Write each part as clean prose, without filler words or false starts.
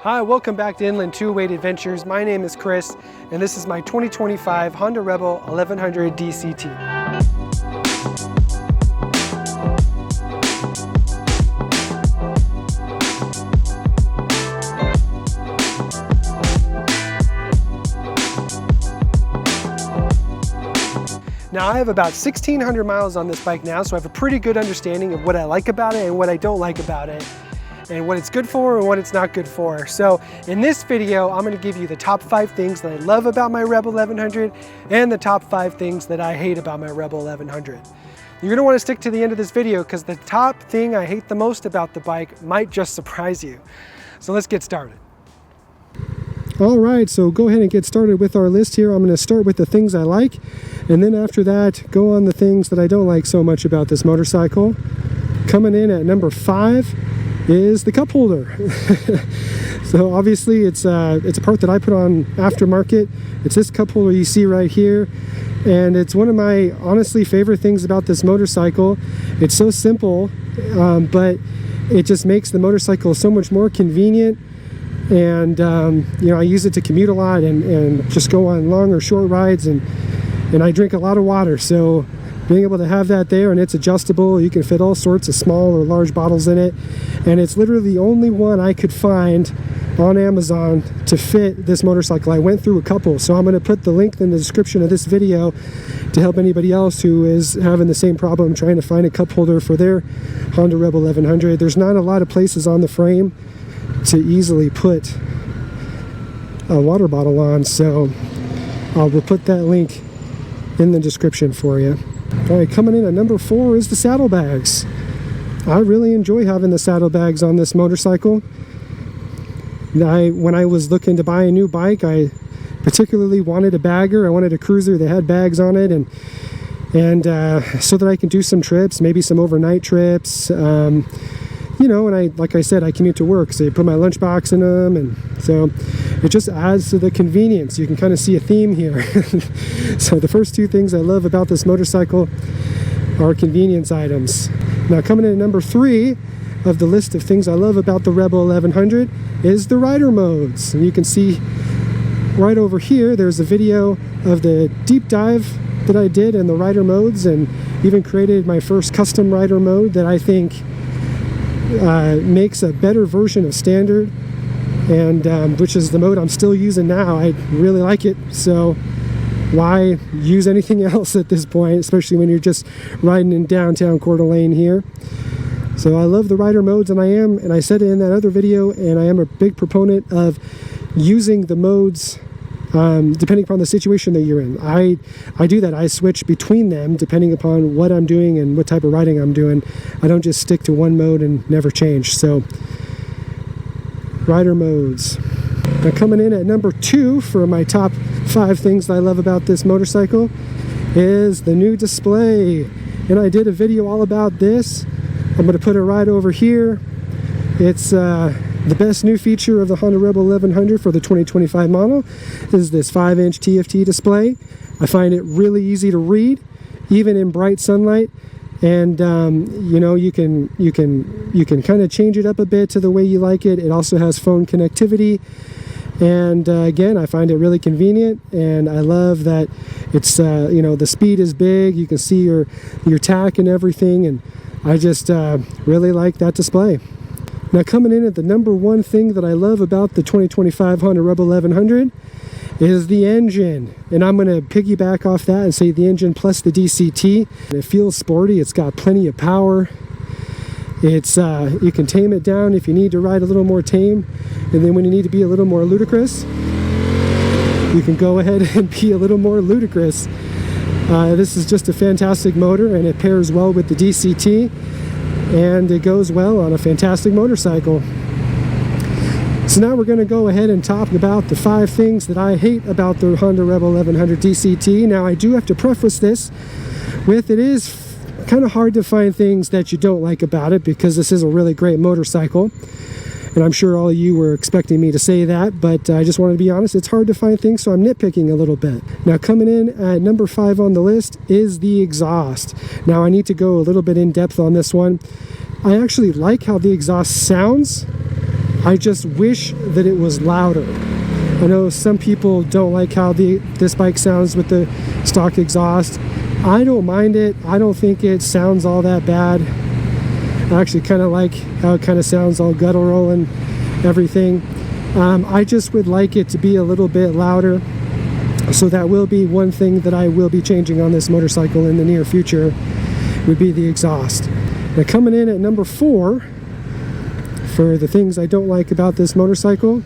Hi, welcome back to Inland Two-Weight Adventures. My name is Chris, and this is my 2025 Honda Rebel 1100 DCT. Now I have about 1,600 miles on this bike now, so I have a pretty good understanding of what I like about it and what I don't like about it, and what it's good for and what it's not good for. So in this video, I'm gonna give you the top 5 things that I love about my Rebel 1100 and the top 5 things that I hate about my Rebel 1100. You're gonna wanna stick to the end of this video because the top thing I hate the most about the bike might just surprise you. So let's get started. All right, so go ahead and get started with our list here. I'm gonna start with the things I like, and then after that, go on the things that I don't like so much about this motorcycle. Coming in at number 5 is the cup holder. So obviously it's a part that I put on aftermarket. It's this cup holder you see right here, and it's one of my honestly favorite things about this motorcycle. It's so simple, but it just makes the motorcycle so much more convenient. And you know, I use it to commute a lot and just go on long or short rides, and I drink a lot of water, so being able to have that there, and it's adjustable, you can fit all sorts of small or large bottles in it, and it's literally the only one I could find on Amazon to fit this motorcycle. I went through a couple, so I'm going to put the link in the description of this video to help anybody else who is having the same problem trying to find a cup holder for their Honda Rebel 1100. There's not a lot of places on the frame to easily put a water bottle on, so I'll put that link in the description for you. All right, coming in at number 4 is the saddlebags. I really enjoy having the saddlebags on this motorcycle. When I was looking to buy a new bike, I particularly wanted a bagger. I wanted a cruiser that had bags on it, and so that I can do some trips, maybe some overnight trips. You know, and like I said, I commute to work, so you put my lunchbox in them, and so it just adds to the convenience. You can kind of see a theme here. So the first 2 things I love about this motorcycle are convenience items. Now coming in at number 3 of the list of things I love about the Rebel 1100 is the rider modes. And you can see right over here, there's a video of the deep dive that I did in the rider modes, and even created my first custom rider mode that I think makes a better version of standard, and which is the mode I'm still using now. I really like it, so why use anything else at this point, especially when you're just riding in downtown Coeur d'Alene here. So I love the rider modes, and I said it in that other video, and I am a big proponent of using the modes depending upon the situation that you're in. I do that. I switch between them depending upon what I'm doing and what type of riding I'm doing. I don't just stick to one mode and never change. So rider modes. Now coming in at number 2 for my top 5 things that I love about this motorcycle is the new display. And I did a video all about this. I'm going to put it right over here. It's the best new feature of the Honda Rebel 1100 for the 2025 model is this 5-inch TFT display. I find it really easy to read, even in bright sunlight, and you know, you can kind of change it up a bit to the way you like it. It also has phone connectivity, and again, I find it really convenient, and I love that it's you know, the speed is big. You can see your tack and everything, and I just really like that display. Now coming in at the number 1 thing that I love about the 2025 Honda Rebel 1100 is the engine. And I'm going to piggyback off that and say the engine plus the DCT. It feels sporty, it's got plenty of power. It's you can tame it down if you need to ride a little more tame, and then when you need to be a little more ludicrous, you can go ahead and be a little more ludicrous. This is just a fantastic motor, and it pairs well with the DCT. And it goes well on a fantastic motorcycle. So now we're going to go ahead and talk about the 5 things that I hate about the Honda Rebel 1100 DCT. Now I do have to preface this with, it is kind of hard to find things that you don't like about it, because this is a really great motorcycle. And I'm sure all of you were expecting me to say that, but I just wanted to be honest, it's hard to find things, so I'm nitpicking a little bit. Now coming in at number 5 on the list is the exhaust. Now I need to go a little bit in depth on this one. I actually like how the exhaust sounds, I just wish that it was louder. I know some people don't like how this bike sounds with the stock exhaust. I don't mind it. I don't think it sounds all that bad. I actually kind of like how it kind of sounds all guttural and everything. I just would like it to be a little bit louder. So that will be one thing that I will be changing on this motorcycle in the near future, would be the exhaust. Now coming in at number 4 for the things I don't like about this motorcycle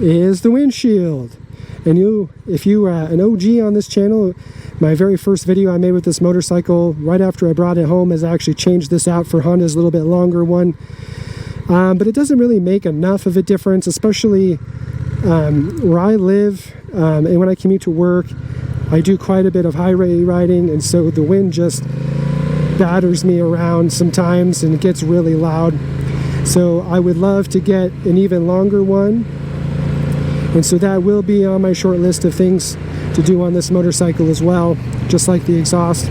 is the windshield. And if you are an OG on this channel, my very first video I made with this motorcycle right after I brought it home is I actually changed this out for Honda's a little bit longer one. But it doesn't really make enough of a difference, especially where I live, and when I commute to work. I do quite a bit of highway riding, and so the wind just batters me around sometimes and it gets really loud. So I would love to get an even longer one, and so that will be on my short list of things to do on this motorcycle as well, just like the exhaust.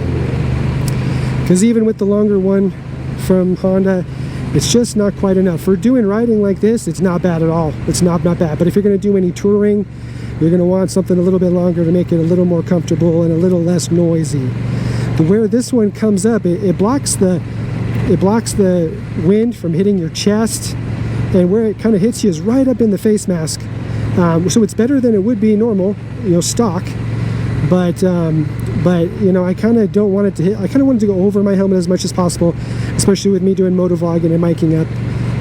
Because even with the longer one from Honda, it's just not quite enough. For doing riding like this, it's not bad at all. It's not bad. But if you're going to do any touring, you're going to want something a little bit longer to make it a little more comfortable and a little less noisy. But where this one comes up, it blocks the wind from hitting your chest, and where it kind of hits you is right up in the face mask. So it's better than it would be normal, stock. But I kind of don't want it to hit. I kind of want it to go over my helmet as much as possible, especially with me doing motovlogging and miking up.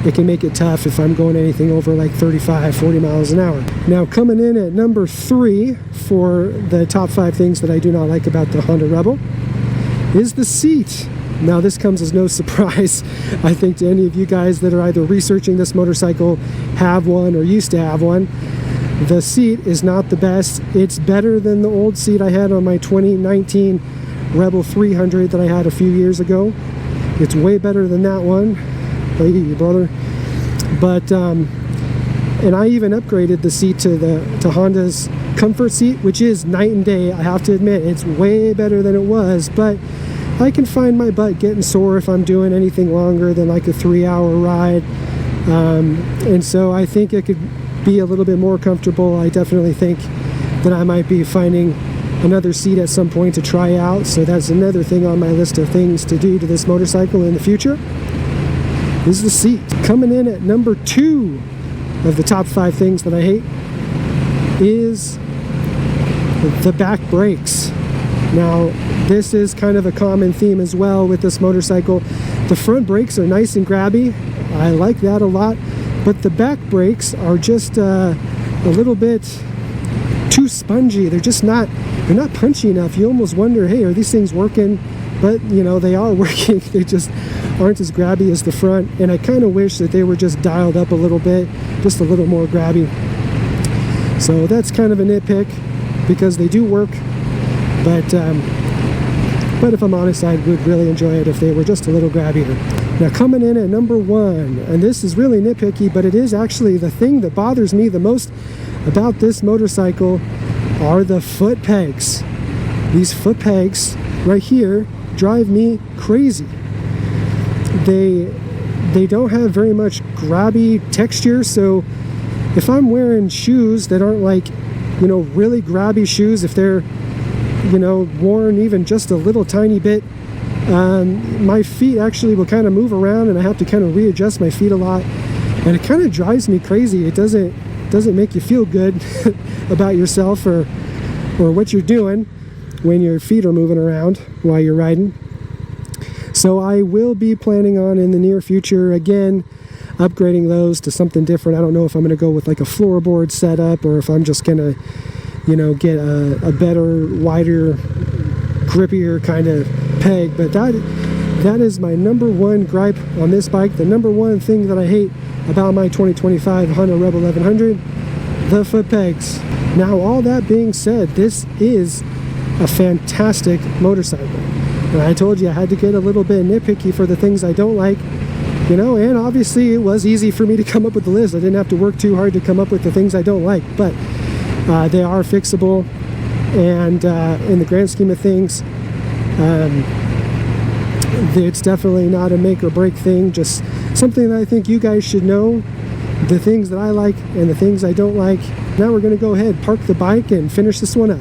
It can make it tough if I'm going anything over like 35, 40 miles an hour. Now coming in at number 3 for the top 5 things that I do not like about the Honda Rebel is the seat. Now this comes as no surprise, I think, to any of you guys that are either researching this motorcycle, have one, or used to have one. The seat is not the best. It's better than the old seat I had on my 2019 Rebel 300 that I had a few years ago. It's way better than that one. Hey, brother. But and I even upgraded the seat to Honda's comfort seat, which is night and day. I have to admit, it's way better than it was, but I can find my butt getting sore if I'm doing anything longer than like a 3-hour ride. And so I think it could be a little bit more comfortable. I definitely think that I might be finding another seat at some point to try out. So that's another thing on my list of things to do to this motorcycle in the future, is the seat. Coming in at number 2 of the top 5 things that I hate is the back brakes. Now this is kind of a common theme as well with this motorcycle. The front brakes are nice and grabby. I like that a lot, but the back brakes are just a little bit too spongy. They're not punchy enough. You almost wonder, hey, are these things working? But they are working. They just aren't as grabby as the front, and I kind of wish that they were just dialed up a little bit, just a little more grabby. So that's kind of a nitpick, because they do work, but if I'm honest, I would really enjoy it if they were just a little grabbier. Now coming in at number 1, and this is really nitpicky, but it is actually the thing that bothers me the most about this motorcycle, are the foot pegs. These foot pegs right here drive me crazy. They don't have very much grabby texture, so if I'm wearing shoes that aren't like, really grabby shoes, if they're, worn even just a little tiny bit, my feet actually will kind of move around, and I have to kind of readjust my feet a lot, and it kind of drives me crazy. It doesn't make you feel good about yourself or what you're doing when your feet are moving around while you're riding. So I will be planning on, in the near future, again, upgrading those to something different. I don't know if I'm going to go with like a floorboard setup, or if I'm just going to, get a better, wider, grippier kind of peg. But that is my number 1 gripe on this bike. The number 1 thing that I hate about my 2025 Honda Rebel 1100, the foot pegs. Now, all that being said, this is a fantastic motorcycle. And I told you I had to get a little bit nitpicky for the things I don't like, and obviously it was easy for me to come up with the list. I didn't have to work too hard to come up with the things I don't like, but they are fixable, and in the grand scheme of things, It's definitely not a make or break thing, just something that I think you guys should know, the things that I like and the things I don't like. Now we're going to go ahead, park the bike, and finish this one up.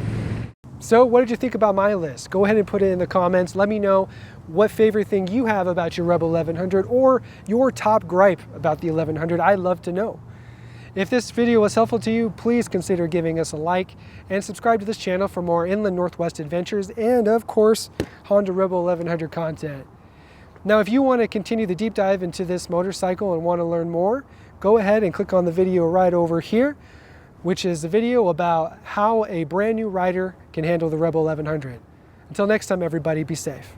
So what did you think about my list? Go ahead and put it in the comments. Let me know what favorite thing you have about your Rebel 1100 or your top gripe about the 1100. I'd love to know. If this video was helpful to you, please consider giving us a like and subscribe to this channel for more Inland Northwest adventures and, of course, Honda Rebel 1100 content. Now, if you want to continue the deep dive into this motorcycle and want to learn more, go ahead and click on the video right over here, which is a video about how a brand new rider can handle the Rebel 1100. Until next time, everybody, be safe.